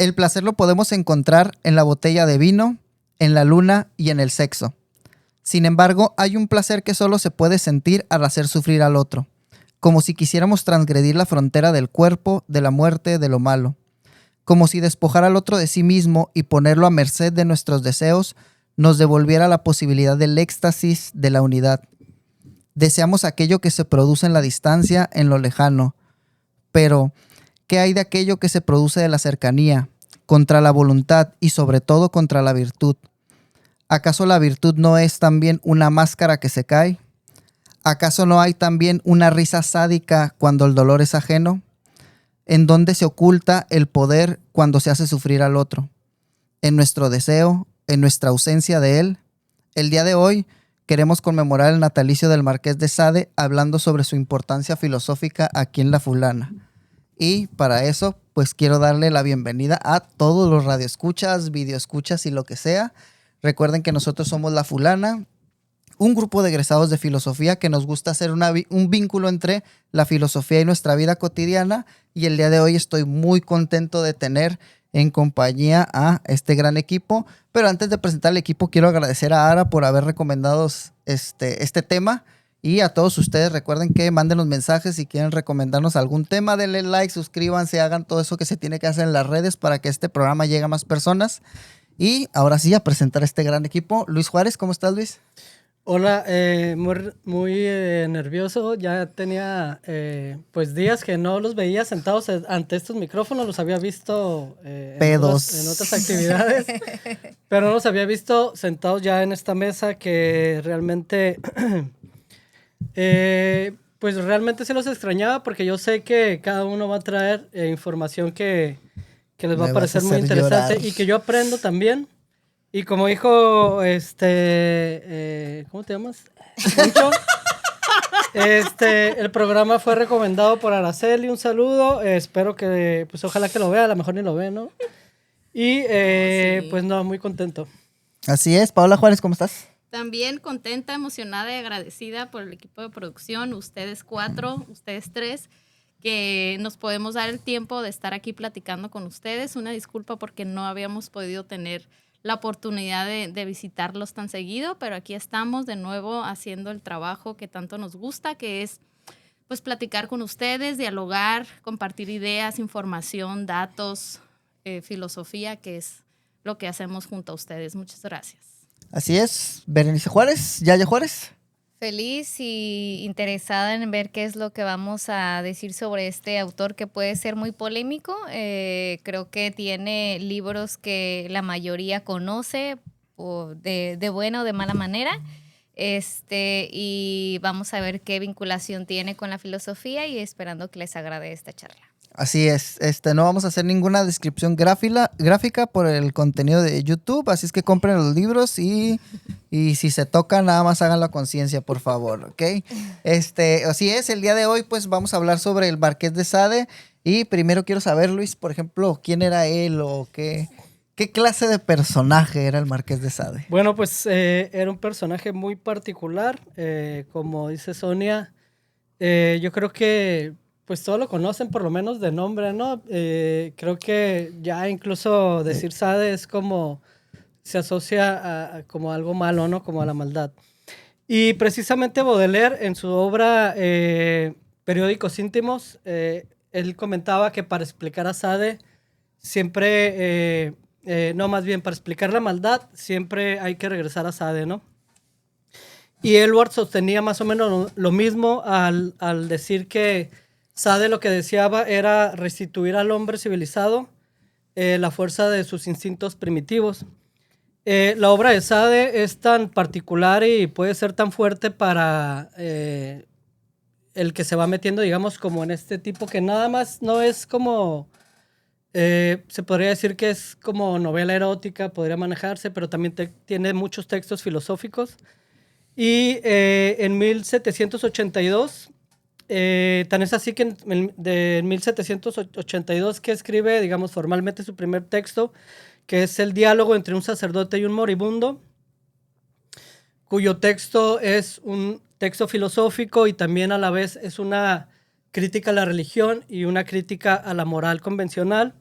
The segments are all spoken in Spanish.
El placer lo podemos encontrar en la botella de vino, en la luna y en el sexo. Sin embargo, hay un placer que solo se puede sentir al hacer sufrir al otro, como si quisiéramos transgredir la frontera del cuerpo, de la muerte, de lo malo. Como si despojar al otro de sí mismo y ponerlo a merced de nuestros deseos nos devolviera la posibilidad del éxtasis de la unidad. Deseamos aquello que se produce en la distancia, en lo lejano. Pero, ¿qué hay de aquello que se produce de la cercanía, contra la voluntad y sobre todo contra la virtud? ¿Acaso la virtud no es también una máscara que se cae? ¿Acaso no hay también una risa sádica cuando el dolor es ajeno? ¿En dónde se oculta el poder cuando se hace sufrir al otro? ¿En nuestro deseo? ¿En nuestra ausencia de él? El día de hoy queremos conmemorar el natalicio del Marqués de Sade hablando sobre su importancia filosófica aquí en La Fulana. Y para eso, pues quiero darle la bienvenida a todos los radioescuchas, videoescuchas y lo que sea. Recuerden que nosotros somos La Fulana, un grupo de egresados de filosofía que nos gusta hacer un vínculo entre la filosofía y nuestra vida cotidiana. Y el día de hoy estoy muy contento de tener en compañía a este gran equipo. Pero antes de presentar el equipo, quiero agradecer a Ara por haber recomendado este tema. Y a todos ustedes, recuerden que manden los mensajes si quieren recomendarnos algún tema. Denle like, suscríbanse, hagan todo eso que se tiene que hacer en las redes para que este programa llegue a más personas. Y ahora sí, a presentar a este gran equipo. Luis Juárez, ¿cómo estás, Luis? Hola, muy nervioso. Ya tenía pues días que no los veía sentados ante estos micrófonos. Los había visto en otras actividades, pero no los había visto sentados ya en esta mesa que realmente, pues realmente se los extrañaba porque yo sé que cada uno va a traer información que les va a parecer muy interesante y que yo aprendo también. Y como dijo, ¿cómo te llamas? Poncho. El programa fue recomendado por Araceli, un saludo. Espero que, pues ojalá que lo vea, a lo mejor ni lo ve, ¿no? Y sí. Pues no, muy contento. Así es. Paola Juárez, ¿cómo estás? También contenta, emocionada y agradecida por el equipo de producción, ustedes 4, ustedes 3, que nos podemos dar el tiempo de estar aquí platicando con ustedes. Una disculpa porque no habíamos podido tener la oportunidad de visitarlos tan seguido, pero aquí estamos de nuevo haciendo el trabajo que tanto nos gusta, que es pues platicar con ustedes, dialogar, compartir ideas, información, datos, filosofía, que es lo que hacemos junto a ustedes. Muchas gracias. Así es. Berenice Juárez, Yaya Juárez. Feliz y interesada en ver qué es lo que vamos a decir sobre este autor que puede ser muy polémico. Creo que tiene libros que la mayoría conoce de buena o de mala manera. Y vamos a ver qué vinculación tiene con la filosofía y esperando que les agrade esta charla. Así es, no vamos a hacer ninguna descripción gráfica por el contenido de YouTube, así es que compren los libros y si se toca, nada más hagan la conciencia, por favor, ¿ok? Así es, el día de hoy pues vamos a hablar sobre el Marqués de Sade y primero quiero saber, Luis, por ejemplo, ¿quién era él o qué clase de personaje era el Marqués de Sade? Bueno, pues era un personaje muy particular, como dice Sonia, yo creo que pues todos lo conocen por lo menos de nombre, ¿no? Creo que ya incluso decir Sade es como se asocia a como algo malo, ¿no? Como a la maldad. Y precisamente Baudelaire en su obra Periódicos íntimos, él comentaba que para explicar a Sade siempre, más bien para explicar la maldad siempre hay que regresar a Sade, ¿no? Y Edward sostenía más o menos lo mismo al decir que Sade lo que deseaba era restituir al hombre civilizado la fuerza de sus instintos primitivos. La obra de Sade es tan particular y puede ser tan fuerte para el que se va metiendo, digamos, como en este tipo que nada más no es como, se podría decir que es como novela erótica, podría manejarse, pero también tiene muchos textos filosóficos. Y en 1782... tan es así que en 1782 que escribe, digamos, formalmente su primer texto, que es el diálogo entre un sacerdote y un moribundo, cuyo texto es un texto filosófico y también a la vez es una crítica a la religión y una crítica a la moral convencional.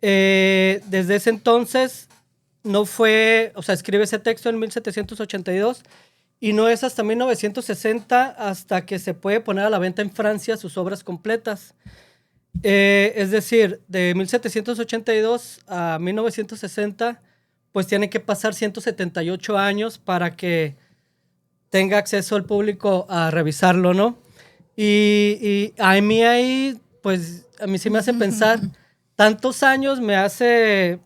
Desde ese entonces no fue, o sea, escribe ese texto en 1782 y no es hasta 1960 hasta que se puede poner a la venta en Francia sus obras completas. Es decir, de 1782 a 1960, pues tiene que pasar 178 años para que tenga acceso el público a revisarlo, ¿no? Y a mí ahí, pues a mí sí me hace pensar, tantos años me hace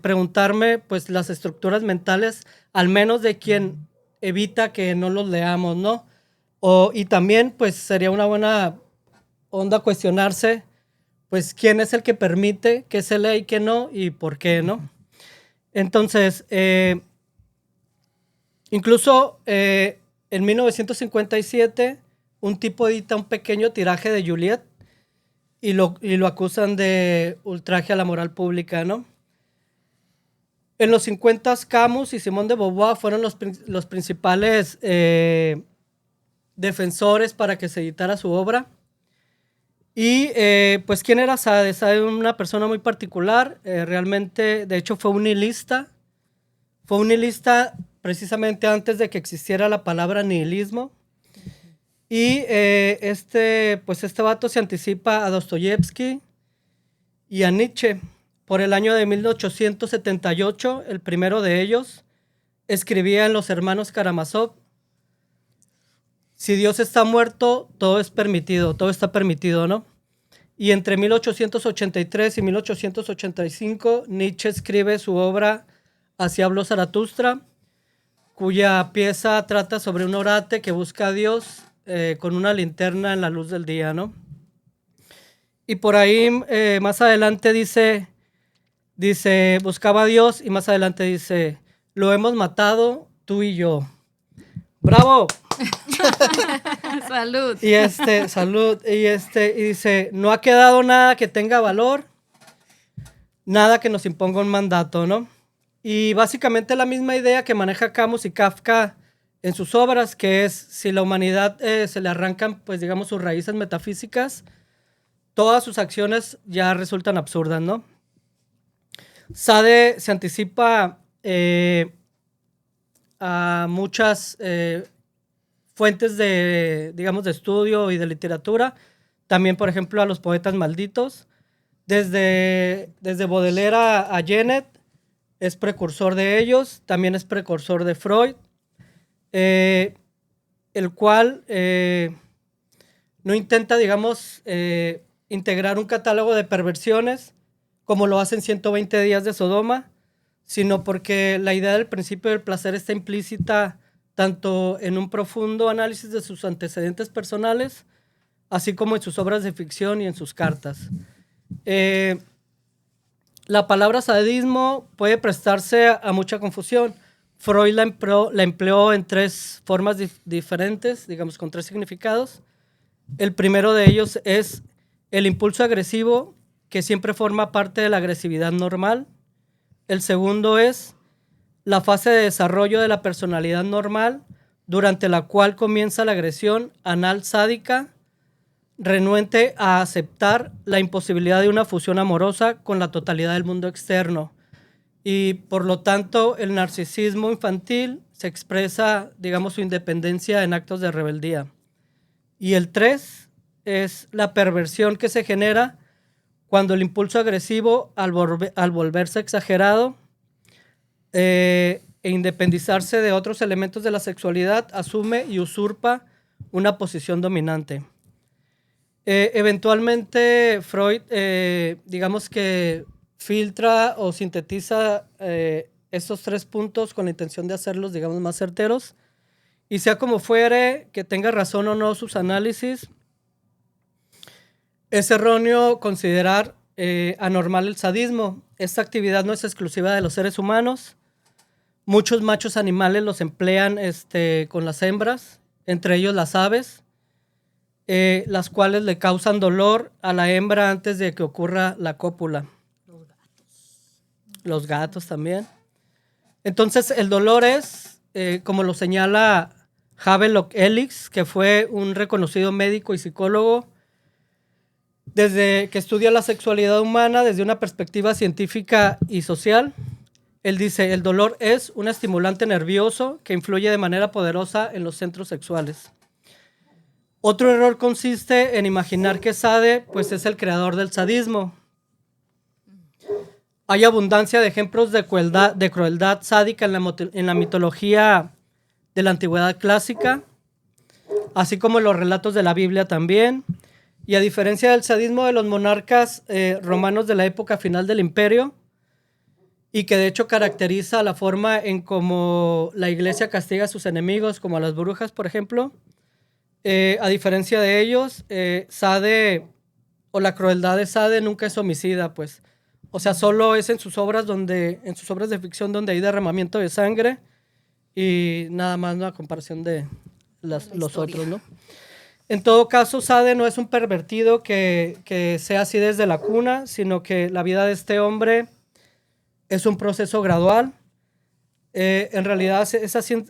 preguntarme, pues las estructuras mentales, al menos de quien evita que no los leamos, ¿no? Y también, pues sería una buena onda cuestionarse, pues quién es el que permite que se lea y que no, y por qué, ¿no? Entonces, incluso en 1957, un tipo edita un pequeño tiraje de Juliet y lo acusan de ultraje a la moral pública, ¿no? En los 50, Camus y Simone de Beauvoir fueron los principales defensores para que se editara su obra. Y pues, ¿quién era Sade? Sade era una persona muy particular, realmente, de hecho, fue un nihilista. Fue un nihilista precisamente antes de que existiera la palabra nihilismo. Y este vato se anticipa a Dostoyevsky y a Nietzsche. Por el año de 1878, el primero de ellos escribía en Los Hermanos Karamazov: si Dios está muerto, todo es permitido, todo está permitido, ¿no? Y entre 1883 y 1885, Nietzsche escribe su obra Así habló Zaratustra, cuya pieza trata sobre un orate que busca a Dios con una linterna en la luz del día, ¿no? Y por ahí más adelante dice, buscaba a Dios, y más adelante dice, lo hemos matado tú y yo. ¡Bravo! Salud. Salud. Y dice, no ha quedado nada que tenga valor, nada que nos imponga un mandato, ¿no? Y básicamente la misma idea que maneja Camus y Kafka en sus obras, que es, si la humanidad se le arrancan, pues digamos, sus raíces metafísicas, todas sus acciones ya resultan absurdas, ¿no? Sade se anticipa a muchas fuentes de, digamos, de estudio y de literatura. También, por ejemplo, a los poetas malditos. Desde Baudelaire a Genet es precursor de ellos. También es precursor de Freud, el cual no intenta, digamos, integrar un catálogo de perversiones como lo hacen 120 días de Sodoma, sino porque la idea del principio del placer está implícita tanto en un profundo análisis de sus antecedentes personales, así como en sus obras de ficción y en sus cartas. La palabra sadismo puede prestarse a mucha confusión. Freud la empleó en tres formas diferentes, digamos, con tres significados. El primero de ellos es el impulso agresivo, que siempre forma parte de la agresividad normal. El segundo es la fase de desarrollo de la personalidad normal, durante la cual comienza la agresión anal sádica, renuente a aceptar la imposibilidad de una fusión amorosa con la totalidad del mundo externo. Y por lo tanto, el narcisismo infantil se expresa, digamos, su independencia en actos de rebeldía. Y el 3 es la perversión que se genera cuando el impulso agresivo, al volverse exagerado e independizarse de otros elementos de la sexualidad, asume y usurpa una posición dominante. Eventualmente Freud, digamos que filtra o sintetiza estos tres puntos con la intención de hacerlos, digamos, más certeros. Y sea como fuere, que tenga razón o no sus análisis, es erróneo considerar anormal el sadismo. Esta actividad no es exclusiva de los seres humanos. Muchos machos animales los emplean con las hembras, entre ellos las aves, las cuales le causan dolor a la hembra antes de que ocurra la cópula. Los gatos también. Entonces, el dolor es, como lo señala Havelock Ellis, que fue un reconocido médico y psicólogo desde que estudia la sexualidad humana desde una perspectiva científica y social. Él dice, el dolor es un estimulante nervioso que influye de manera poderosa en los centros sexuales. Otro error consiste en imaginar que Sade pues, es el creador del sadismo. Hay abundancia de ejemplos de crueldad sádica en la mitología de la antigüedad clásica, así como en los relatos de la Biblia también. Y a diferencia del sadismo de los monarcas romanos de la época final del imperio, y que de hecho caracteriza la forma en cómo la iglesia castiga a sus enemigos, como a las brujas, por ejemplo, a diferencia de ellos, Sade, o la crueldad de Sade nunca es homicida, pues. O sea, solo es en sus obras de ficción donde hay derramamiento de sangre y nada más, ¿no? A comparación de los otros, ¿no? En todo caso, Sade no es un pervertido que sea así desde la cuna, sino que la vida de este hombre es un proceso gradual. En realidad,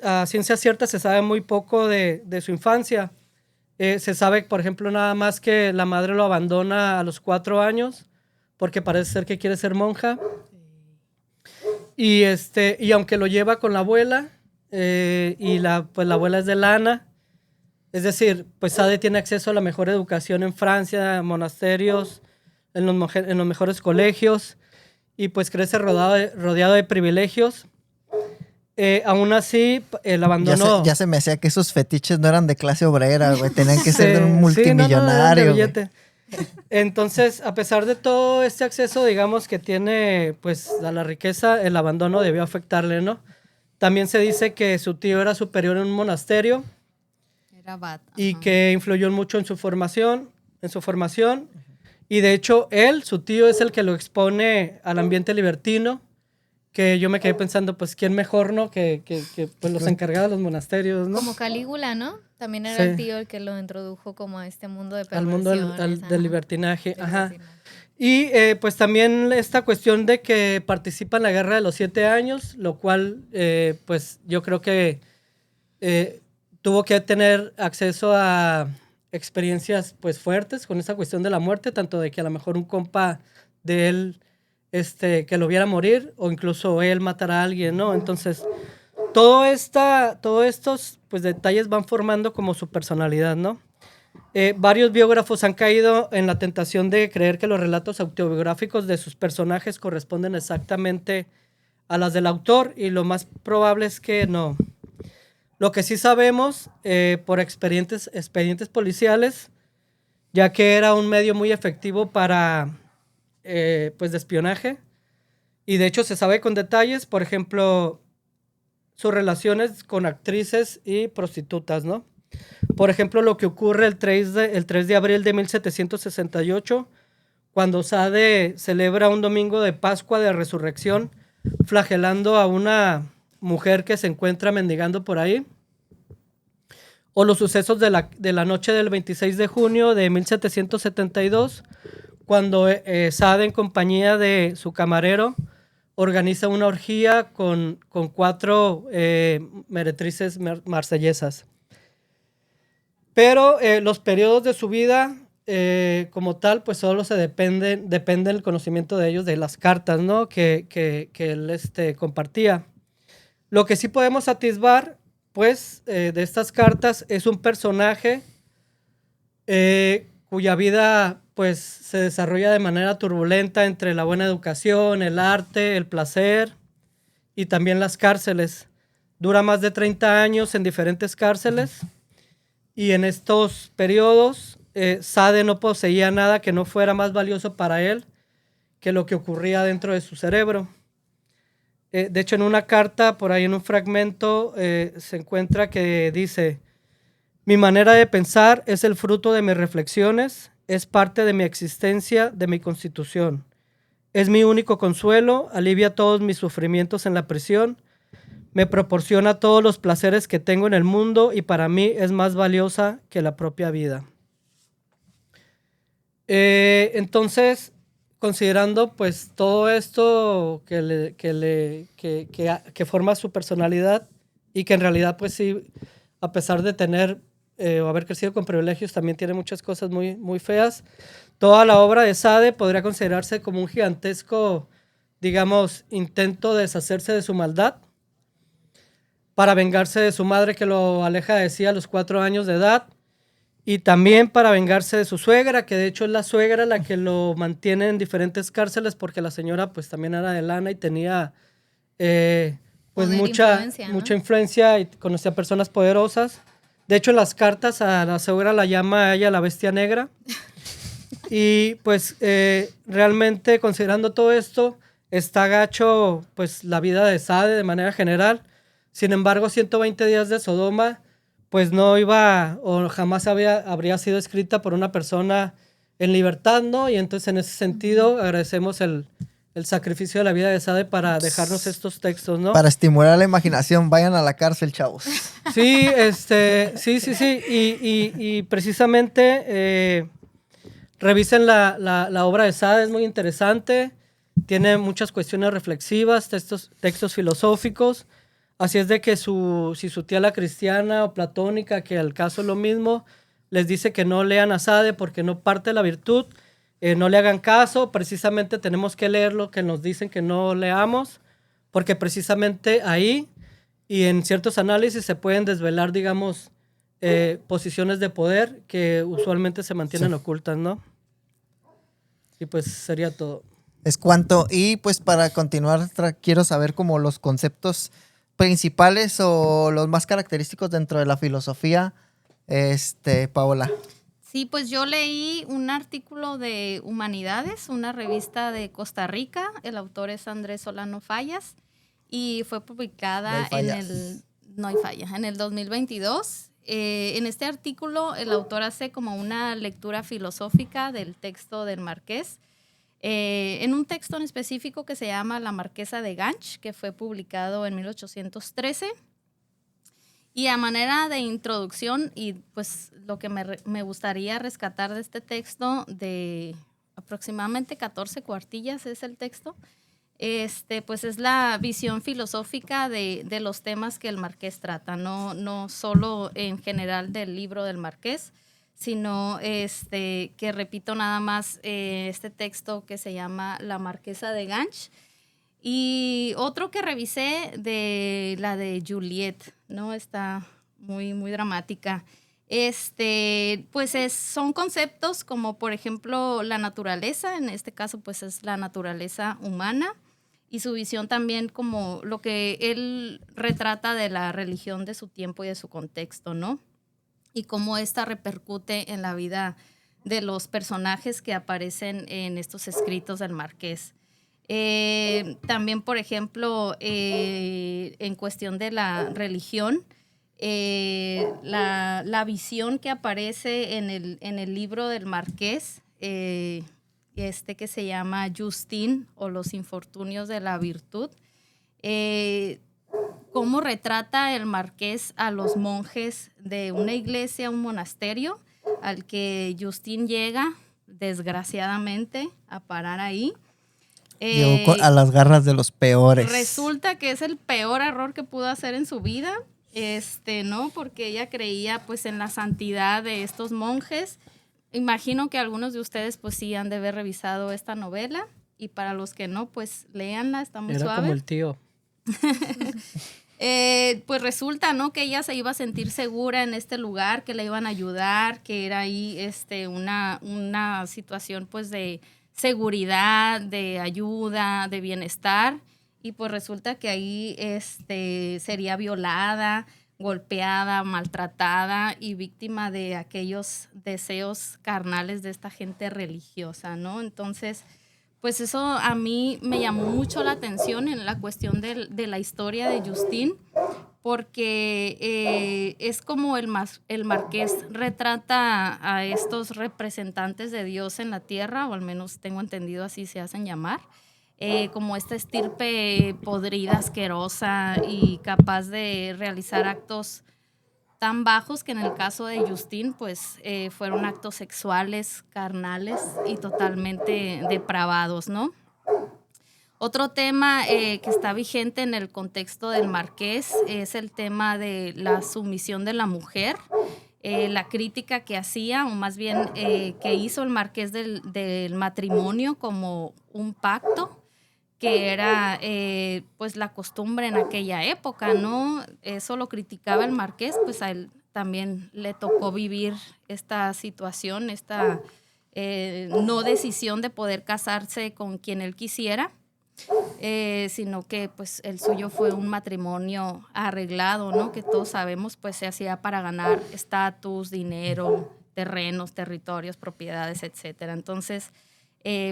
a ciencia cierta se sabe muy poco de su infancia. Se sabe, por ejemplo, nada más que la madre lo abandona a los 4 años porque parece ser que quiere ser monja. Y aunque lo lleva con la abuela, pues la abuela es de lana, es decir, pues Sade tiene acceso a la mejor educación en Francia, monasterios, en los mejores colegios, y pues crece rodeado de privilegios. Aún así, el abandono... Ya se me hacía que esos fetiches no eran de clase obrera, güey. Tenían que ser de un Sí, multimillonario. no, de billete. Entonces, a pesar de todo este acceso, digamos, que tiene pues a la riqueza, el abandono debió afectarle, ¿no? También se dice que su tío era superior en un monasterio Era abad. y Ajá. que influyó mucho en su formación. Y de hecho, su tío, es el que lo expone al ambiente libertino, que yo me quedé pensando, pues, ¿quién mejor, no? Que pues, los encargados de los monasterios, ¿no? Como Calígula, ¿no? También era Sí. el tío el que lo introdujo como a este mundo de Al mundo perversiones. del libertinaje. Del Ajá. libertinaje. Y pues también esta cuestión de que participa en la guerra de los 7 años, lo cual pues yo creo que tuvo que tener acceso a experiencias pues fuertes con esa cuestión de la muerte, tanto de que a lo mejor un compa de él que lo viera morir o incluso él matar a alguien, ¿no? Entonces, todos estos pues, detalles van formando como su personalidad, ¿no? Varios biógrafos han caído en la tentación de creer que los relatos autobiográficos de sus personajes corresponden exactamente a las del autor, y lo más probable es que no. Lo que sí sabemos por expedientes policiales, ya que era un medio muy efectivo para pues de espionaje, y de hecho se sabe con detalles, por ejemplo, sus relaciones con actrices y prostitutas, ¿no? Por ejemplo, lo que ocurre el 3 de abril de 1768, cuando Sade celebra un domingo de Pascua de Resurrección, flagelando a una mujer que se encuentra mendigando por ahí. O los sucesos de la noche del 26 de junio de 1772, cuando Sade, en compañía de su camarero, organiza una orgía con 4 meretrices marsellesas. Pero los periodos de su vida, como tal, pues solo depende del conocimiento de ellos, de las cartas, ¿no? que él compartía. Lo que sí podemos atisbar, pues, de estas cartas, es un personaje cuya vida, pues, se desarrolla de manera turbulenta entre la buena educación, el arte, el placer y también las cárceles. Dura más de 30 años en diferentes cárceles. Y en estos periodos, Sade no poseía nada que no fuera más valioso para él que lo que ocurría dentro de su cerebro. De hecho, en una carta, por ahí en un fragmento, se encuentra que dice: mi manera de pensar es el fruto de mis reflexiones, es parte de mi existencia, de mi constitución. Es mi único consuelo, alivia todos mis sufrimientos en la prisión, me proporciona todos los placeres que tengo en el mundo y para mí es más valiosa que la propia vida. Entonces, considerando pues todo esto que forma su personalidad, y que en realidad pues sí, a pesar de tener o haber crecido con privilegios, también tiene muchas cosas muy, muy feas, toda la obra de Sade podría considerarse como un gigantesco, digamos, intento de deshacerse de su maldad para vengarse de su madre que lo aleja de sí a los 4 años de edad, y también para vengarse de su suegra, que de hecho es la suegra la que lo mantiene en diferentes cárceles porque la señora pues también era de lana y tenía pues Poder, mucha influencia, ¿no? mucha influencia y conocía personas poderosas. De hecho, en las cartas a la suegra la llama a ella la bestia negra. Y pues realmente considerando todo esto, está gacho pues la vida de Sade de manera general. Sin embargo, 120 días de Sodoma pues no iba o jamás habría sido escrita por una persona en libertad, ¿no? Y entonces en ese sentido agradecemos el sacrificio de la vida de Sade para dejarnos estos textos, ¿no? Para estimular la imaginación, vayan a la cárcel, chavos. Sí, sí. Y precisamente revisen la obra de Sade, es muy interesante. Tiene muchas cuestiones reflexivas, textos filosóficos. Así es de que si su tía la cristiana o platónica, que al caso es lo mismo, les dice que no lean a Sade porque no parte de la virtud, no le hagan caso. Precisamente tenemos que leer lo que nos dicen que no leamos, porque precisamente ahí y en ciertos análisis se pueden desvelar, digamos, posiciones de poder que usualmente se mantienen ocultas, ¿no? Y pues sería todo. Es cuanto. Y pues para continuar, quiero saber como los conceptos principales o los más característicos dentro de la filosofía, Paola. Sí, pues yo leí un artículo de Humanidades, una revista de Costa Rica. El autor es Andrés Solano Fallas y fue publicada en el 2022. En este artículo el autor hace como una lectura filosófica del texto del Marqués, en un texto en específico que se llama La Marquesa de Ganch, que fue publicado en 1813. Y a manera de introducción, y pues lo que me gustaría rescatar de este texto, de aproximadamente 14 cuartillas es el texto, pues es la visión filosófica de los temas que el Marqués trata, no solo en general del libro del Marqués, sino que repito nada más este texto que se llama La Marquesa de Ganch. Y otro que revisé de la de Juliet, ¿no? Está muy, muy dramática. Pues son conceptos como, por ejemplo, la naturaleza, en este caso, pues es la naturaleza humana, y su visión también como lo que él retrata de la religión de su tiempo y de su contexto, ¿no? Y cómo esta repercute en la vida de los personajes que aparecen en estos escritos del Marqués. También, por ejemplo, en cuestión de la religión, la visión que aparece en el libro del Marqués, que se llama Justín o los infortunios de la virtud, cómo retrata el Marqués a los monjes de una iglesia, un monasterio, al que Justín llega, desgraciadamente, a parar ahí. Llegó a las garras de los peores. Resulta que es el peor error que pudo hacer en su vida, ¿no? Porque ella creía pues en la santidad de estos monjes. Imagino que algunos de ustedes pues sí han de haber revisado esta novela, y para los que no, pues léanla, está muy suave. Era como el tío. Pues resulta, ¿no? Que ella se iba a sentir segura en este lugar, que le iban a ayudar, que era ahí una situación pues de seguridad, de ayuda, de bienestar, y pues resulta que ahí sería violada, golpeada, maltratada y víctima de aquellos deseos carnales de esta gente religiosa, ¿no? Entonces, pues eso a mí me llamó mucho la atención en la cuestión de la historia de Justín, porque es como el Marqués retrata a estos representantes de Dios en la tierra, o al menos tengo entendido así se hacen llamar, como esta estirpe podrida, asquerosa y capaz de realizar actos tan bajos que en el caso de Justín pues fueron actos sexuales, carnales y totalmente depravados, ¿no? Otro tema que está vigente en el contexto del Marqués es el tema de la sumisión de la mujer. la crítica que hacía, o más bien que hizo el marqués del matrimonio como un pacto, que era pues la costumbre en aquella época, ¿no? Eso lo criticaba el marqués, pues a él también le tocó vivir esta situación, esta no decisión de poder casarse con quien él quisiera, sino que pues el suyo fue un matrimonio arreglado, ¿no? Que todos sabemos pues se hacía para ganar estatus, dinero, terrenos, territorios, propiedades, etcétera. Entonces,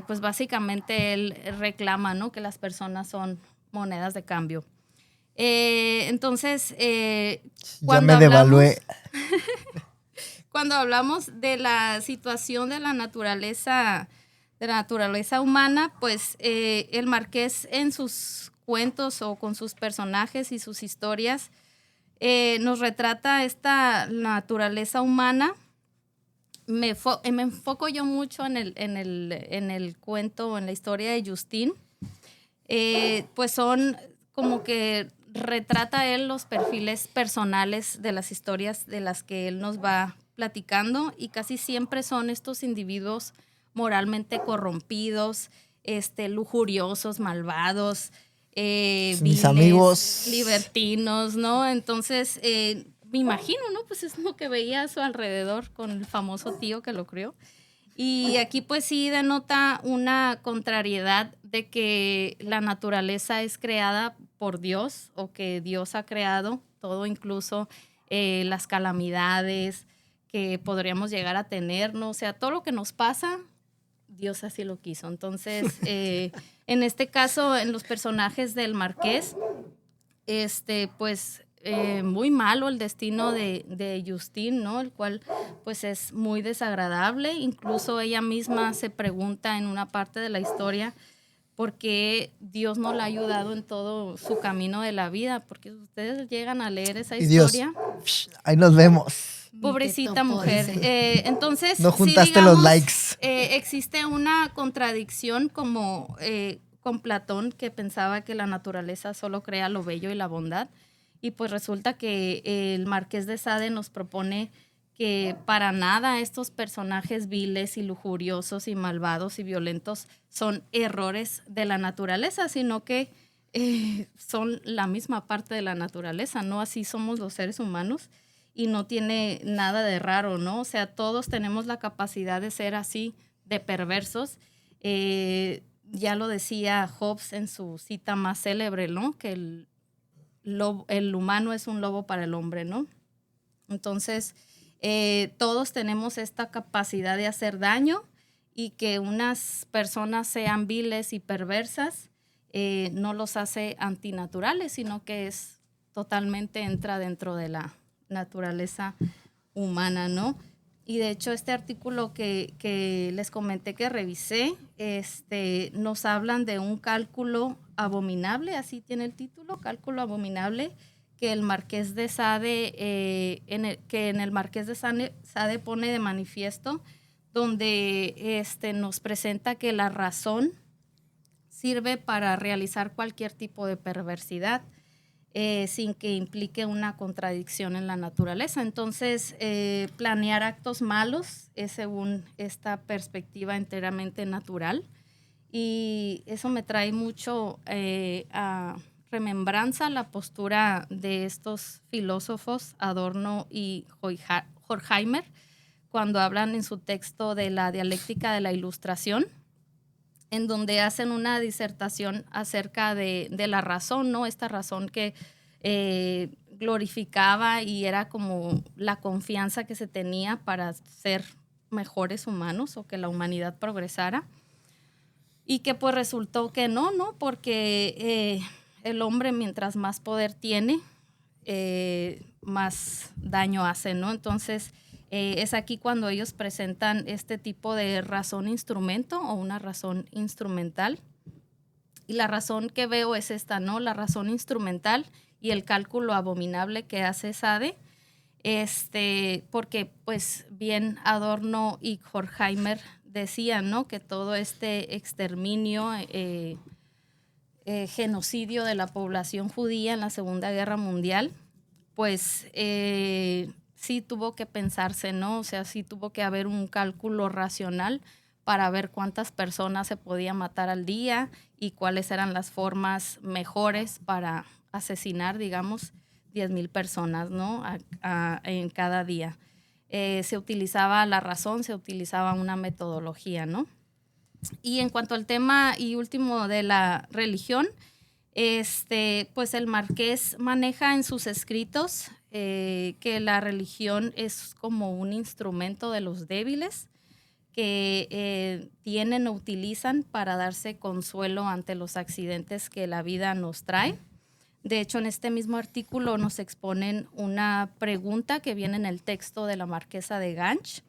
pues básicamente él reclama, ¿no? Que las personas son monedas de cambio. Entonces, ya me devalué. Cuando hablamos de la situación de la naturaleza humana, pues el marqués en sus cuentos o con sus personajes y sus historias nos retrata esta naturaleza humana. Me enfoco yo mucho en el cuento, en la historia de Justin. Pues son como que retrata él los perfiles personales de las historias de las que él nos va platicando, y casi siempre son estos individuos moralmente corrompidos, lujuriosos, malvados, Mis viles, amigos libertinos, ¿no? Entonces, me imagino, ¿no? Pues es lo que veía a su alrededor con el famoso tío que lo crió. Y aquí pues sí denota una contrariedad de que la naturaleza es creada por Dios, o que Dios ha creado todo, incluso las calamidades que podríamos llegar a tener, ¿no? O sea, todo lo que nos pasa, Dios así lo quiso. Entonces, en este caso, en los personajes del marqués, pues muy malo el destino de Justine, ¿no? El cual pues es muy desagradable. Incluso ella misma se pregunta en una parte de la historia por qué Dios no la ha ayudado en todo su camino de la vida, porque ustedes llegan a leer esa historia. Dios, ahí nos vemos. Pobrecita mujer. Entonces, no juntaste sí, digamos, los likes. Existe una contradicción como con Platón, que pensaba que la naturaleza solo crea lo bello y la bondad. Y pues resulta que el Marqués de Sade nos propone que para nada estos personajes viles y lujuriosos y malvados y violentos son errores de la naturaleza, sino que son la misma parte de la naturaleza, ¿no? Así somos los seres humanos. Y no tiene nada de raro, ¿no? O sea, todos tenemos la capacidad de ser así, de perversos. Ya lo decía Hobbes en su cita más célebre, ¿no? Que el humano es un lobo para el hombre, ¿no? Entonces, todos tenemos esta capacidad de hacer daño, y que unas personas sean viles y perversas no los hace antinaturales, sino que es totalmente entra dentro de la naturaleza humana, ¿no? Y de hecho este artículo que les comenté que revisé, nos hablan de un cálculo abominable, así tiene el título, cálculo abominable, que el Marqués de Sade, en el Marqués de Sade pone de manifiesto, donde nos presenta que la razón sirve para realizar cualquier tipo de perversidad, sin que implique una contradicción en la naturaleza. Entonces, planear actos malos es, según esta perspectiva, enteramente natural. Y eso me trae mucho a remembranza la postura de estos filósofos, Adorno y Horkheimer, cuando hablan en su texto de la dialéctica de la Ilustración, en donde hacen una disertación acerca de la razón, ¿no? Esta razón que glorificaba y era como la confianza que se tenía para ser mejores humanos, o que la humanidad progresara. Y que pues resultó que no, porque el hombre, mientras más poder tiene, más daño hace, ¿no? Entonces, es aquí cuando ellos presentan este tipo de razón instrumento, o una razón instrumental. Y la razón que veo es esta, ¿no? La razón instrumental y el cálculo abominable que hace Sade, porque pues bien Adorno y Horkheimer decían, ¿no? Que todo este exterminio, genocidio de la población judía en la Segunda Guerra Mundial, pues sí tuvo que pensarse, ¿no? O sea, sí tuvo que haber un cálculo racional para ver cuántas personas se podía matar al día y cuáles eran las formas mejores para asesinar, digamos, 10,000 personas, ¿no? En cada día. Se utilizaba la razón, se utilizaba una metodología, ¿no? Y en cuanto al tema y último de la religión, pues el Marqués maneja en sus escritos que la religión es como un instrumento de los débiles que tienen o utilizan para darse consuelo ante los accidentes que la vida nos trae. De hecho, en este mismo artículo nos exponen una pregunta que viene en el texto de la Marquesa de Ganch.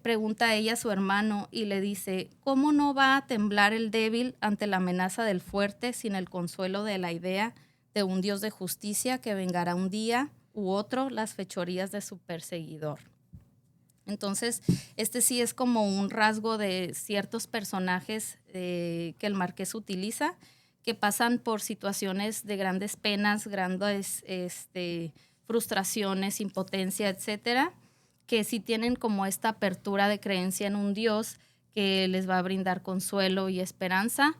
Pregunta a ella a su hermano y le dice, ¿cómo no va a temblar el débil ante la amenaza del fuerte sin el consuelo de la idea de un Dios de justicia que vengará un día u otro las fechorías de su perseguidor? Entonces, sí es como un rasgo de ciertos personajes que el Marqués utiliza, que pasan por situaciones de grandes penas, grandes frustraciones, impotencia, etcétera, que sí tienen como esta apertura de creencia en un Dios que les va a brindar consuelo y esperanza,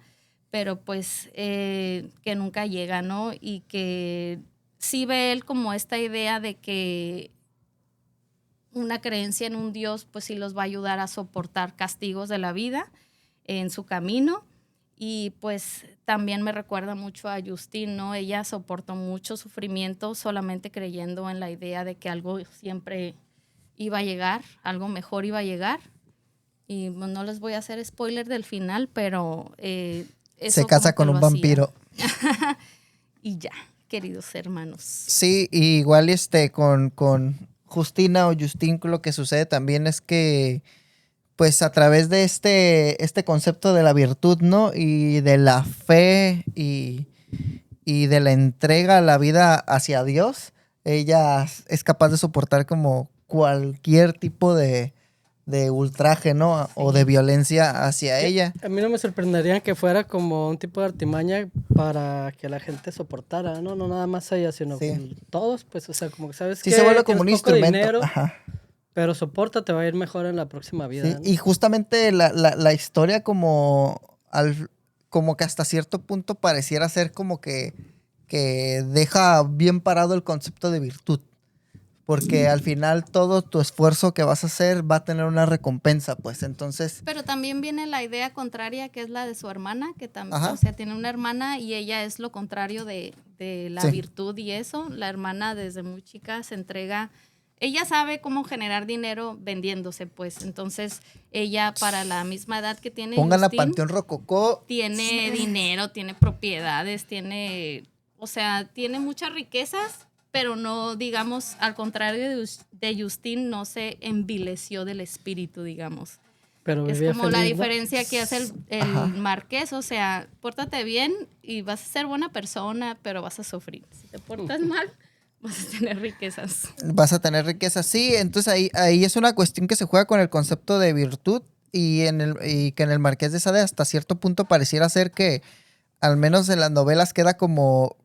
pero pues que nunca llega, ¿no? Y que sí ve él como esta idea de que una creencia en un Dios pues sí los va a ayudar a soportar castigos de la vida en su camino. Y pues también me recuerda mucho a Justine, ¿no? Ella soportó mucho sufrimiento solamente creyendo en la idea de que algo siempre iba a llegar, algo mejor iba a llegar. Y bueno, no les voy a hacer spoiler del final, pero eso se casa con un vampiro. Y ya, queridos hermanos. Sí, y igual con Justina o Justine, lo que sucede también es que pues a través de este concepto de la virtud, ¿no? Y de la fe y de la entrega a la vida hacia Dios, ella es capaz de soportar como cualquier tipo de ultraje, ¿no? Sí. O de violencia hacia ella. A mí no me sorprendería que fuera como un tipo de artimaña para que la gente soportara, ¿no? No nada más ella, sino sí. Todos, pues, o sea, como que sabes que se vuelve como un instrumento. Dinero, ajá. Pero soporta, te va a ir mejor en la próxima vida. Sí, ¿no? Y justamente la historia como que hasta cierto punto pareciera ser como que deja bien parado el concepto de virtud. Porque al final todo tu esfuerzo que vas a hacer va a tener una recompensa, pues, entonces... Pero también viene la idea contraria, que es la de su hermana, que también, o sea, tiene una hermana y ella es lo contrario de la virtud y eso. La hermana desde muy chica se entrega... Ella sabe cómo generar dinero vendiéndose, pues. Entonces, ella para la misma edad que tiene Pongan Justine, a Panteón Rococó. Tiene dinero, tiene propiedades, o sea, tiene muchas riquezas, pero no, digamos, al contrario de Justine, no se envileció del espíritu, digamos. Pero es como feliz, la ¿no? diferencia que hace el Marqués, o sea, pórtate bien y vas a ser buena persona, pero vas a sufrir. Si te portas mal, vas a tener riquezas. Vas a tener riquezas, sí. Entonces ahí es una cuestión que se juega con el concepto de virtud y que en el Marqués de Sade hasta cierto punto pareciera ser que al menos en las novelas queda como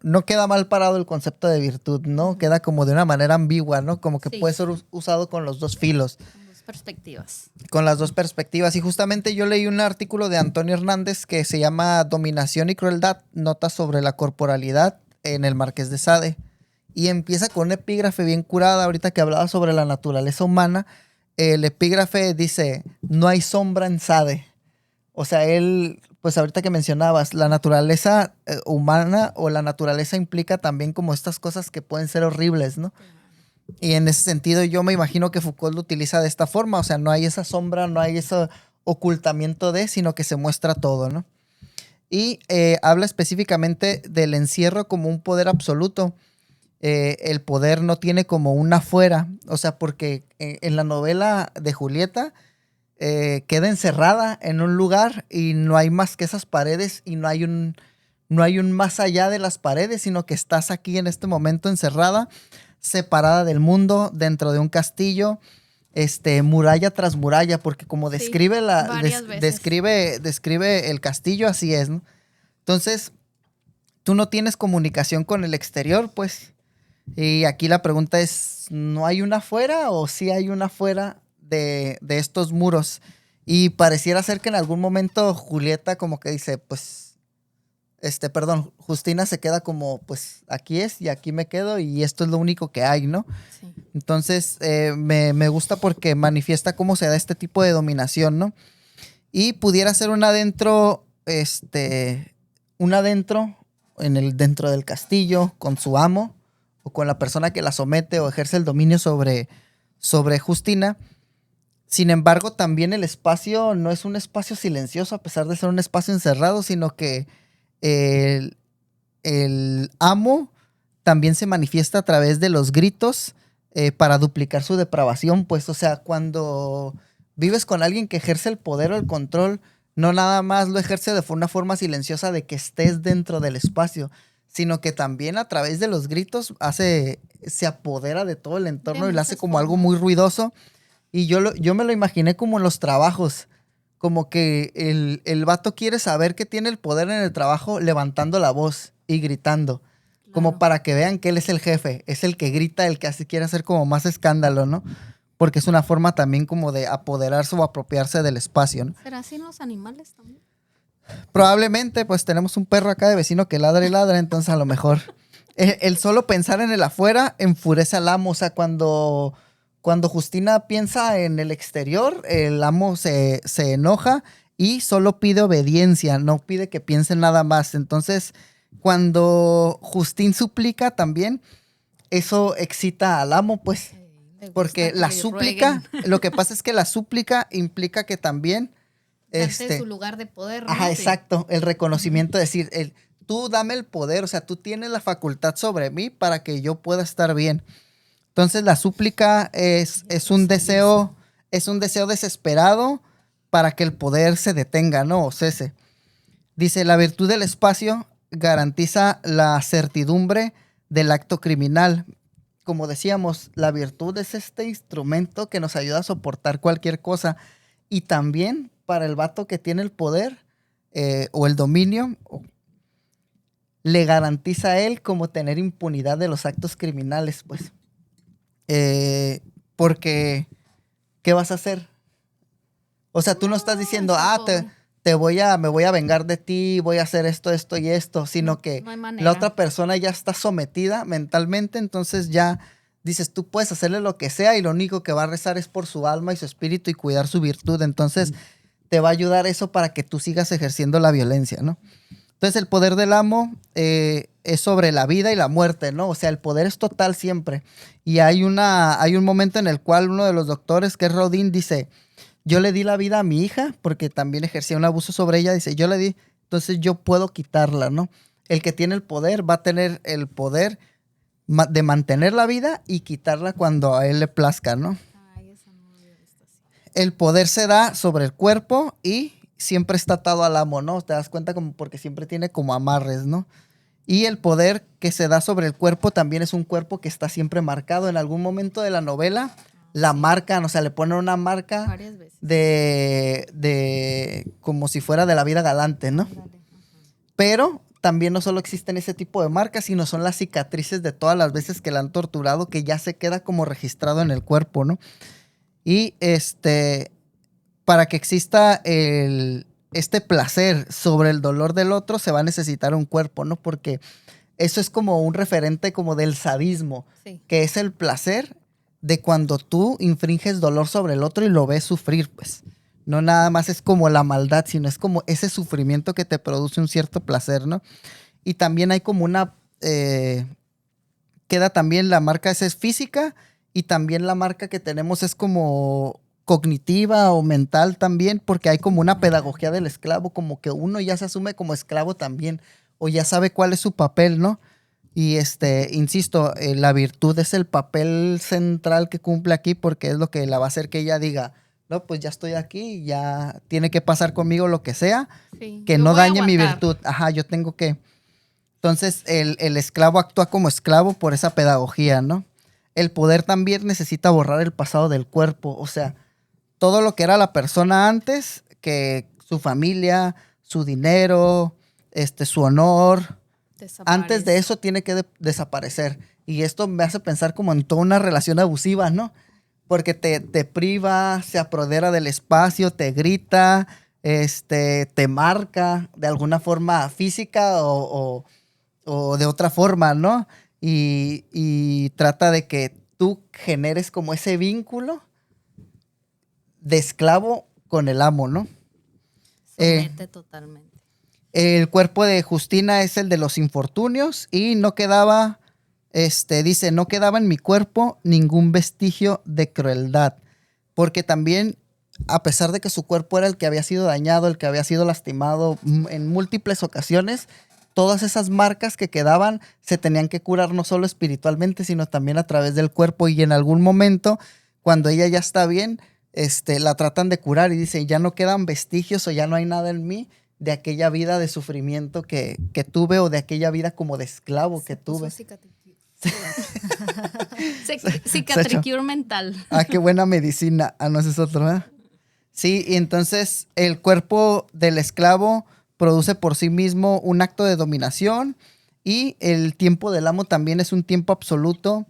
no queda mal parado el concepto de virtud, ¿no? Queda como de una manera ambigua, ¿no? Como que puede ser usado con los dos filos. Con dos perspectivas. Con las dos perspectivas. Y justamente yo leí un artículo de Antonio Hernández que se llama Dominación y Crueldad, notas sobre la corporalidad en el Marqués de Sade. Y empieza con un epígrafe bien curada, ahorita que hablaba sobre la naturaleza humana. El epígrafe dice, no hay sombra en Sade. O sea, él, pues ahorita que mencionabas, la naturaleza humana o la naturaleza implica también como estas cosas que pueden ser horribles, ¿no? Y en ese sentido yo me imagino que Foucault lo utiliza de esta forma, o sea, no hay esa sombra, no hay ese ocultamiento sino que se muestra todo, ¿no? Y habla específicamente del encierro como un poder absoluto. El poder no tiene como una fuera, o sea, porque en la novela de Julieta queda encerrada en un lugar y no hay más que esas paredes y no hay un más allá de las paredes, sino que estás aquí en este momento encerrada, separada del mundo, dentro de un castillo, muralla tras muralla, porque como describe describe el castillo, así es, ¿no? Entonces, tú no tienes comunicación con el exterior, pues. Y aquí la pregunta es, ¿no hay una afuera o sí hay una afuera de estos muros? Y pareciera ser que en algún momento Julieta como que dice, pues, Justina se queda como, pues, aquí es y aquí me quedo y esto es lo único que hay, ¿no? Sí. Entonces, me gusta porque manifiesta cómo se da este tipo de dominación, ¿no? Y pudiera ser un adentro dentro del castillo con su amo o con la persona que la somete o ejerce el dominio sobre Justina. Sin embargo, también el espacio no es un espacio silencioso a pesar de ser un espacio encerrado, sino que el, el amo también se manifiesta a través de los gritos para duplicar su depravación. Pues, o sea, cuando vives con alguien que ejerce el poder o el control, no nada más lo ejerce de una forma silenciosa de que estés dentro del espacio, sino que también a través de los gritos se apodera de todo el entorno y lo hace muchas como algo formas. muy ruidoso. Y yo me lo imaginé como en los trabajos, como que el vato quiere saber que tiene el poder en el trabajo levantando la voz y gritando, como Claro. para que vean que él es el jefe, es el que grita, el que quiere hacer como más escándalo, ¿no? Porque es una forma también como de apoderarse o apropiarse del espacio, ¿no? ¿Será así en los animales también? Probablemente, pues tenemos un perro acá de vecino que ladra y ladra, entonces a lo mejor el solo pensar en el afuera enfurece al amo. O sea, cuando Justina piensa en el exterior, el amo se enoja y solo pide obediencia, no pide que piense nada más. Entonces, cuando Justín suplica también, eso excita al amo, pues, Le gusta porque que la le súplica, rueguen. lo que pasa es que la súplica implica que también Darte su lugar de poder, ¿no? ajá, Sí. exacto. El reconocimiento, decir, tú dame el poder, o sea, tú tienes la facultad sobre mí para que yo pueda estar bien. Entonces la súplica es un deseo desesperado para que el poder se detenga, ¿no? O cese. Dice, la virtud del espacio garantiza la certidumbre del acto criminal. Como decíamos, la virtud es este instrumento que nos ayuda a soportar cualquier cosa. Y también para el vato que tiene el poder o el dominio, le garantiza a él como tener impunidad de los actos criminales, pues. Porque, ¿qué vas a hacer? O sea, tú no estás diciendo, está pobre. me voy a vengar de ti, voy a hacer esto, esto y esto, sino No, que no hay manera. la otra persona ya está sometida mentalmente, entonces ya dices, tú puedes hacerle lo que sea y lo único que va a rezar es por su alma y su espíritu y cuidar su virtud. Entonces, te va a ayudar eso para que tú sigas ejerciendo la violencia, ¿no? Entonces, el poder del amo es sobre la vida y la muerte, ¿no? O sea, el poder es total siempre. Y hay un momento en el cual uno de los doctores, que es Rodin, dice, yo le di la vida a mi hija porque también ejercía un abuso sobre ella. Dice, yo le di, entonces yo puedo quitarla, ¿no? El que tiene el poder va a tener el poder de mantener la vida y quitarla cuando a él le plazca, ¿no? Ay, esa no lo había visto así. El poder se da sobre el cuerpo y siempre está atado al amo, ¿no? Te das cuenta como porque siempre tiene como amarres, ¿no? Y el poder que se da sobre el cuerpo también es un cuerpo que está siempre marcado. En algún momento de la novela la marcan, o sea, le ponen una marca Varias veces. de como si fuera de la vida galante, ¿no? Ándale, ajá. Pero también no solo existen ese tipo de marcas, sino son las cicatrices de todas las veces que la han torturado, que ya se queda como registrado en el cuerpo, ¿no? Y para que exista este placer sobre el dolor del otro, se va a necesitar un cuerpo, ¿no? Porque eso es como un referente como del sadismo, Sí. que es el placer de cuando tú infringes dolor sobre el otro y lo ves sufrir, pues. No nada más es como la maldad, sino es como ese sufrimiento que te produce un cierto placer, ¿no? Y también hay como queda también la marca esa es física y también la marca que tenemos es como cognitiva o mental también, porque hay como una pedagogía del esclavo, como que uno ya se asume como esclavo también, o ya sabe cuál es su papel, ¿no? Y insisto, la virtud es el papel central que cumple aquí porque es lo que la va a hacer que ella diga, no, pues ya estoy aquí, ya tiene que pasar conmigo lo que sea, Sí, que yo no voy a dañe mi aguantar. virtud. Ajá, yo tengo que... Entonces, el esclavo actúa como esclavo por esa pedagogía, ¿no? El poder también necesita borrar el pasado del cuerpo, o sea, todo lo que era la persona antes, que su familia, su dinero, su honor, antes de Desaparece. eso tiene que desaparecer. Y esto me hace pensar como en toda una relación abusiva, ¿no? Porque te priva, se apodera del espacio, te grita, te marca de alguna forma física o de otra forma, ¿no? Y trata de que tú generes como ese vínculo de esclavo con el amo, ¿no? Somete totalmente. El cuerpo de Justina es el de los infortunios y no quedaba, dice, no quedaba en mi cuerpo ningún vestigio de crueldad, porque también, a pesar de que su cuerpo era el que había sido dañado, el que había sido lastimado en múltiples ocasiones, todas esas marcas que quedaban se tenían que curar no solo espiritualmente, sino también a través del cuerpo, y en algún momento, cuando ella ya está bien, la tratan de curar y dice, ya no quedan vestigios o ya no hay nada en mí de aquella vida de sufrimiento que tuve o de aquella vida como de esclavo que tuve. Cicatricure mental. Ah, qué buena medicina. Ah, no, ese es otro, ¿eh? Sí, y entonces el cuerpo del esclavo produce por sí mismo un acto de dominación y el tiempo del amo también es un tiempo absoluto,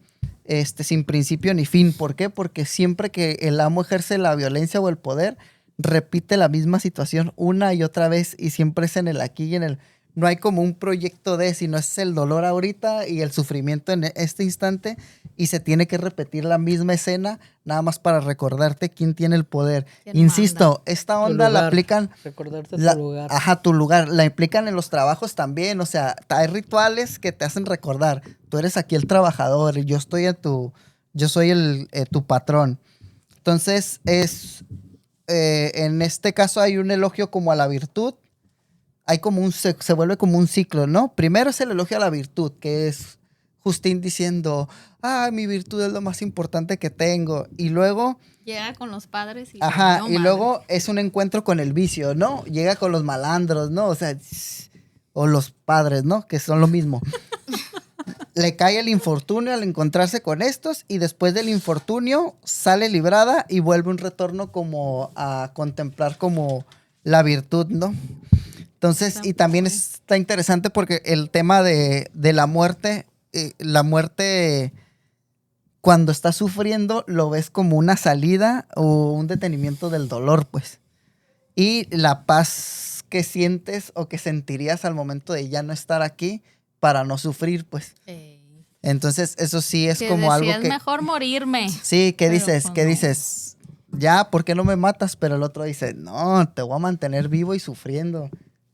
sin principio ni fin. ¿Por qué? Porque siempre que el amo ejerce la violencia o el poder, repite la misma situación una y otra vez y siempre es en el aquí y en el... No hay como un proyecto de, sino es el dolor ahorita y el sufrimiento en este instante y se tiene que repetir la misma escena nada más para recordarte quién tiene el poder. Insisto, manda? Esta onda la aplican... Recordarte tu lugar. Ajá, tu lugar. La implican en los trabajos también. O sea, hay rituales que te hacen recordar. Tú eres aquí el trabajador y yo soy tu patrón. Entonces, en este caso hay un elogio como a la virtud. Hay como se vuelve como un ciclo, ¿no? Primero es el elogio a la virtud, que es Justín diciendo, mi virtud es lo más importante que tengo. Y luego... Llega con los padres y... Ajá, y luego es un encuentro con el vicio, ¿no? Llega con los malandros, ¿no? O sea, o los padres, ¿no? Que son lo mismo. Le cae el infortunio al encontrarse con estos y después del infortunio sale librada y vuelve un retorno como a contemplar como la virtud, ¿no? Entonces, y también está interesante porque el tema de la muerte cuando estás sufriendo lo ves como una salida o un detenimiento del dolor, pues. Y la paz que sientes o que sentirías al momento de ya no estar aquí para no sufrir, pues. Entonces, eso sí es como algo que... Es mejor morirme. Sí, ¿qué dices? Ya, ¿por qué no me matas? Pero el otro dice, no, te voy a mantener vivo y sufriendo.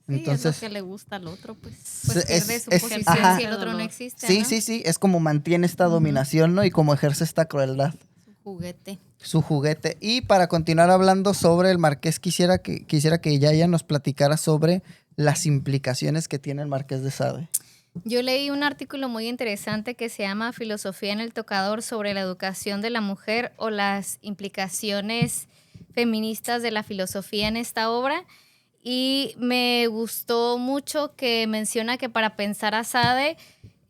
Entonces, es lo que le gusta al otro, pues. Pues pierde su posición si el otro no existe, sí, ¿no? sí, es como mantiene esta dominación, ¿no? Y como ejerce esta crueldad. Su juguete. Y para continuar hablando sobre el Marqués, quisiera que Yaya nos platicara sobre las implicaciones que tiene el Marqués de Sade. Yo leí un artículo muy interesante que se llama Filosofía en el tocador sobre la educación de la mujer o las implicaciones feministas de la filosofía en esta obra. Y me gustó mucho que menciona que para pensar a Sade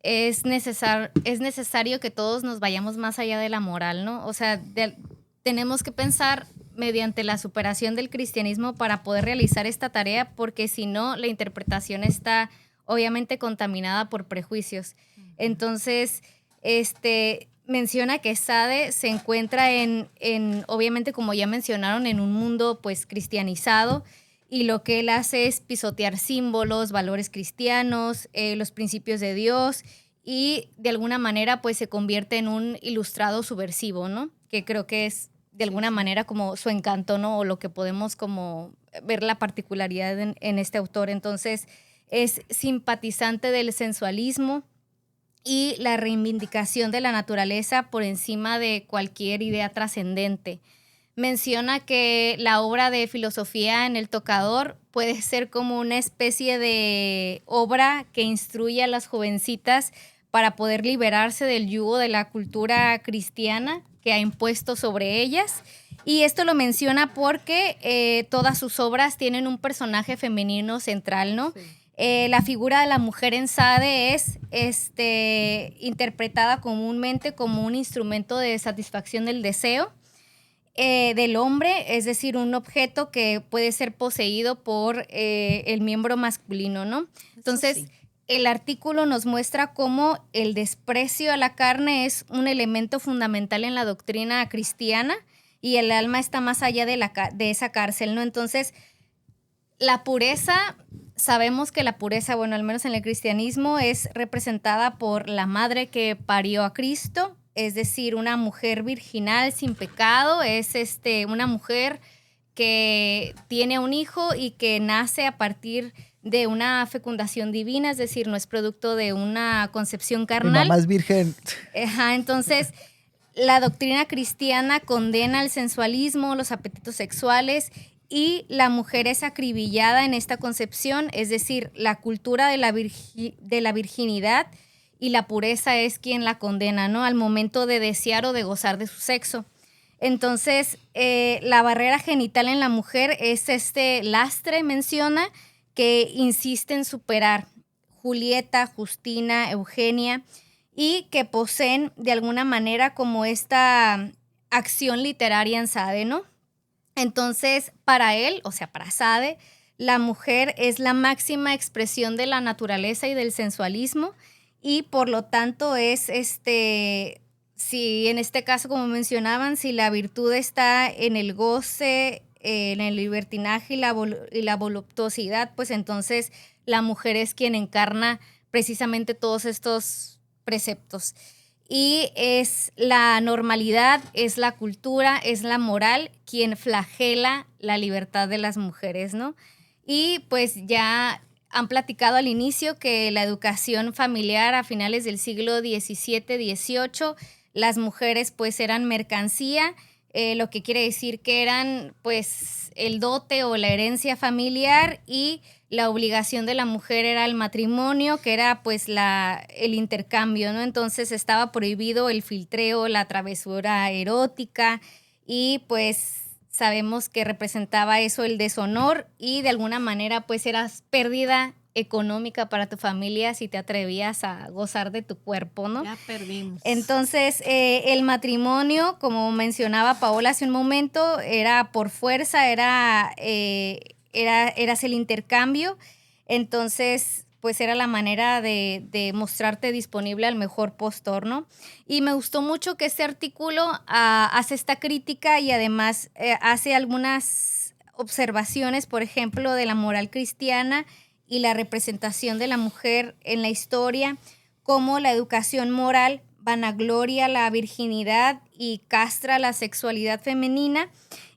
es necesario que todos nos vayamos más allá de la moral, ¿no? O sea, tenemos que pensar mediante la superación del cristianismo para poder realizar esta tarea, porque si no, la interpretación está obviamente contaminada por prejuicios. Entonces, menciona que Sade se encuentra en obviamente, como ya mencionaron, en un mundo pues cristianizado, y lo que él hace es pisotear símbolos, valores cristianos, los principios de Dios, y de alguna manera pues se convierte en un ilustrado subversivo, ¿no? Que creo que es de alguna manera como su encanto, ¿no? O lo que podemos como ver la particularidad en este autor. Entonces es simpatizante del sensualismo y la reivindicación de la naturaleza por encima de cualquier idea trascendente. Menciona que la obra de filosofía en el tocador puede ser como una especie de obra que instruye a las jovencitas para poder liberarse del yugo de la cultura cristiana que ha impuesto sobre ellas. Y esto lo menciona porque todas sus obras tienen un personaje femenino central, ¿no? Sí. La figura de la mujer en Sade es interpretada comúnmente como un instrumento de satisfacción del deseo del hombre, es decir, un objeto que puede ser poseído por el miembro masculino, ¿no? Entonces, el artículo nos muestra cómo el desprecio a la carne es un elemento fundamental en la doctrina cristiana y el alma está más allá de esa cárcel, ¿no? Entonces, la pureza, sabemos que la pureza, bueno, al menos en el cristianismo, es representada por la madre que parió a Cristo, es decir, una mujer virginal sin pecado, es una mujer que tiene un hijo y que nace a partir de una fecundación divina, es decir, no es producto de una concepción Mi carnal. mamá es virgen. Ajá, entonces, la doctrina cristiana condena el sensualismo, los apetitos sexuales, y la mujer es acribillada en esta concepción, es decir, la cultura de la virginidad y la pureza es quien la condena, ¿no? Al momento de desear o de gozar de su sexo. Entonces, la barrera genital en la mujer es este lastre, menciona, que insiste en superar Julieta, Justina, Eugenia, y que poseen de alguna manera como esta acción literaria en Sade, ¿no? Entonces, para él, o sea, para Sade, la mujer es la máxima expresión de la naturaleza y del sensualismo y por lo tanto es si en este caso, como mencionaban, si la virtud está en el goce, en el libertinaje y la voluptuosidad, pues entonces la mujer es quien encarna precisamente todos estos preceptos. Y es la normalidad, es la cultura, es la moral quien flagela la libertad de las mujeres, ¿no? Y pues ya han platicado al inicio que la educación familiar a finales del siglo XVII, XVIII, las mujeres pues eran mercancía, lo que quiere decir que eran pues el dote o la herencia familiar y la obligación de la mujer era el matrimonio, que era pues el intercambio, ¿no? Entonces estaba prohibido el filtreo, la travesura erótica y pues sabemos que representaba eso el deshonor y de alguna manera pues eras pérdida económica para tu familia si te atrevías a gozar de tu cuerpo, ¿no? Ya perdimos. Entonces, el matrimonio, como mencionaba Paola hace un momento, era por fuerza, eras el intercambio. Entonces, pues era la manera de mostrarte disponible al mejor postor, ¿no? Y me gustó mucho que este artículo hace esta crítica y además hace algunas observaciones, por ejemplo, de la moral cristiana y la representación de la mujer en la historia, como la educación moral vanagloria la virginidad y castra la sexualidad femenina,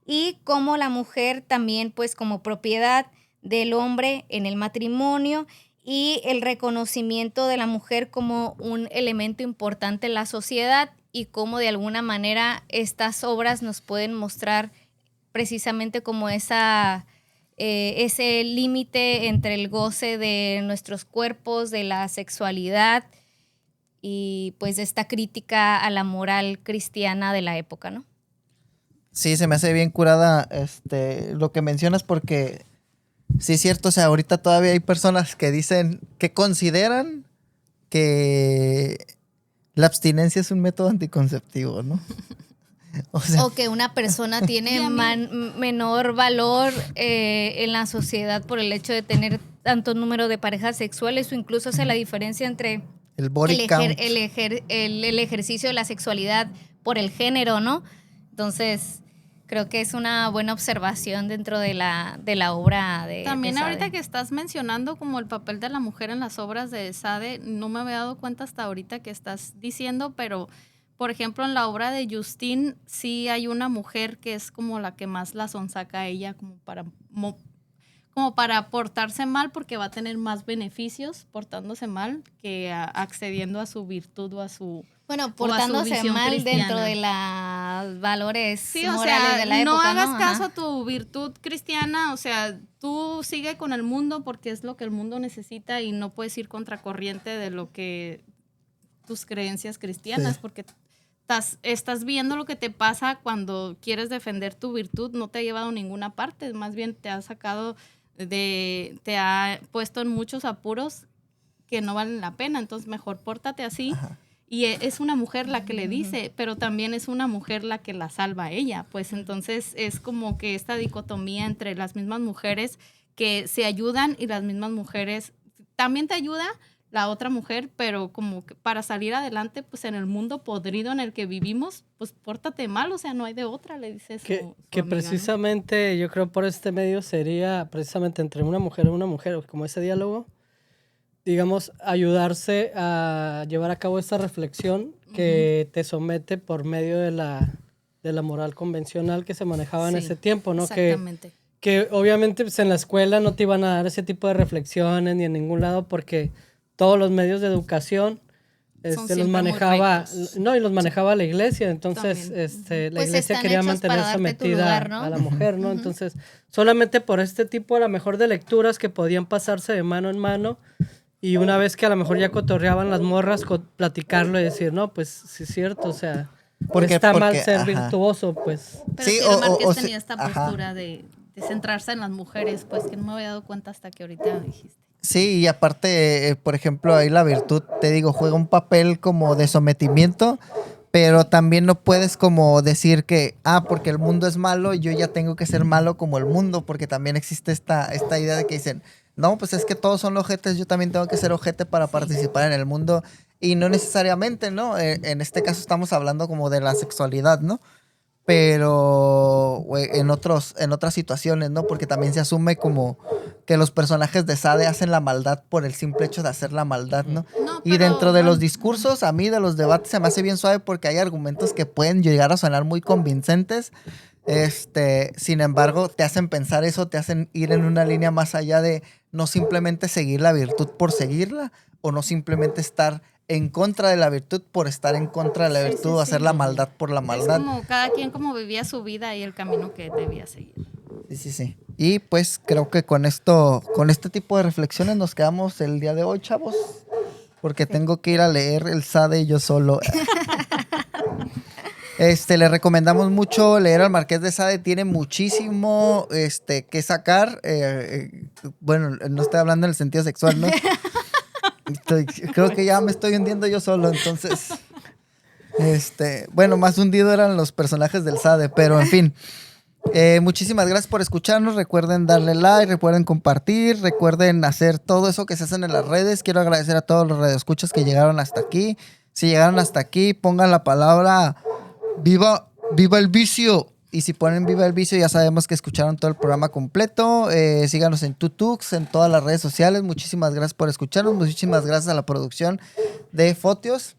y cómo la mujer también pues como propiedad del hombre en el matrimonio y el reconocimiento de la mujer como un elemento importante en la sociedad y cómo de alguna manera estas obras nos pueden mostrar precisamente como ese límite entre el goce de nuestros cuerpos, de la sexualidad y pues esta crítica a la moral cristiana de la época, ¿no? Sí, se me hace bien curada lo que mencionas porque sí es cierto, o sea, ahorita todavía hay personas que dicen, que consideran que la abstinencia es un método anticonceptivo, ¿no? O que una persona tiene menor valor en la sociedad por el hecho de tener tanto número de parejas sexuales o incluso la diferencia entre el body count. El ejercicio de la sexualidad por el género, ¿no? Entonces, creo que es una buena observación dentro de la obra de También Sade. ahorita que estás mencionando como el papel de la mujer en las obras de Sade, no me había dado cuenta hasta ahorita que estás diciendo, pero por ejemplo en la obra de Justine sí hay una mujer que es como la que más la sonsaca a ella como para portarse mal, porque va a tener más beneficios portándose mal que accediendo a su virtud o a su portándose mal cristiana. Dentro de los valores morales, o sea, de la época, no hagas ¿no? caso a tu virtud cristiana, o sea, tú sigue con el mundo porque es lo que el mundo necesita y no puedes ir contracorriente de lo que tus creencias cristianas, porque estás viendo lo que te pasa cuando quieres defender tu virtud, no te ha llevado a ninguna parte, más bien te ha sacado te ha puesto en muchos apuros que no valen la pena, entonces mejor pórtate así. Ajá. Y es una mujer la que le dice, pero también es una mujer la que la salva a ella, pues entonces es como que esta dicotomía entre las mismas mujeres que se ayudan y las mismas mujeres también te ayuda la otra mujer, pero como que para salir adelante, pues en el mundo podrido en el que vivimos, pues pórtate mal, o sea, no hay de otra, le dice su Que amiga, ¿no? precisamente yo creo por este medio sería precisamente entre una mujer y una mujer, como ese diálogo, digamos, ayudarse a llevar a cabo esta reflexión que te somete por medio de la moral convencional que se manejaba en Sí, ese tiempo, ¿no? Exactamente. Que obviamente pues, en la escuela no te iban a dar ese tipo de reflexiones ni en ningún lado porque todos los medios de educación Son los siempre muy manejaba, rectos. no, y los manejaba la iglesia, entonces También. la Pues iglesia están quería hechos para mantener darte tu sometida lugar, ¿no? a la mujer, ¿no? Entonces, solamente por este tipo a lo mejor de lecturas que podían pasarse de mano en mano y una vez que a lo mejor ya cotorreaban las morras, platicarlo y decir, no, pues sí es cierto, o sea, Porque- está mal porque, ser ajá. virtuoso, pues. Pero Sí, sí, el Márquez o tenía esta ajá. postura de centrarse en las mujeres, pues que no me había dado cuenta hasta que ahorita dijiste. Sí, y aparte, por ejemplo, ahí la virtud, te digo, juega un papel como de sometimiento, pero también no puedes como decir que, porque el mundo es malo, yo ya tengo que ser malo como el mundo, porque también existe esta idea de que dicen, no, pues es que todos son ojetes, yo también tengo que ser ojete para participar en el mundo, y no necesariamente, ¿no? En este caso estamos hablando como de la sexualidad, ¿no? Pero en otras situaciones, ¿no? Porque también se asume como que los personajes de Sade hacen la maldad por el simple hecho de hacer la maldad, ¿no? No, Y pero, dentro de los bueno, discursos, a mí de los debates se me hace bien suave porque hay argumentos que pueden llegar a sonar muy convincentes. Sin embargo, te hacen pensar eso, te hacen ir en una línea más allá de no simplemente seguir la virtud por seguirla o no simplemente estar en contra de la virtud por estar en contra de la Sí, virtud sí, o hacer sí. la maldad por la Es maldad. como cada quien como vivía su vida y el camino que debía seguir. Sí, sí, sí. Y pues creo que con este tipo de reflexiones nos quedamos el día de hoy, chavos. Porque tengo que ir a leer el Sade yo solo. Le recomendamos mucho leer al Marqués de Sade. Tiene muchísimo que sacar. Bueno, no estoy hablando en el sentido sexual, ¿no? Creo que ya me estoy hundiendo yo solo, entonces. Bueno, más hundido eran los personajes del Sade, pero en fin. Muchísimas gracias por escucharnos. Recuerden darle like, recuerden compartir, recuerden hacer todo eso que se hacen en las redes. Quiero agradecer a todos los radioescuchas que llegaron hasta aquí. Si llegaron hasta aquí, pongan la palabra viva, viva el vicio. Y si ponen viva el vicio, ya sabemos que escucharon todo el programa completo. Síganos en Tutux, en todas las redes sociales. Muchísimas gracias por escucharnos. Muchísimas gracias a la producción de Fotios.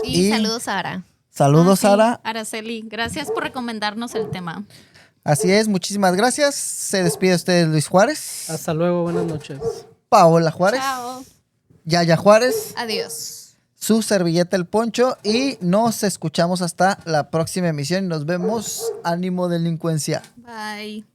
Y saludos, Sara. Saludos, Sí, Sara. Araceli, gracias por recomendarnos el tema. Así es, muchísimas gracias. Se despide de ustedes Luis Juárez, Hasta luego, buenas noches. Paola Juárez, Chao. Yaya Juárez, Adiós. su servilleta El Poncho y nos escuchamos hasta la próxima emisión y nos vemos. Ánimo delincuencia. Bye.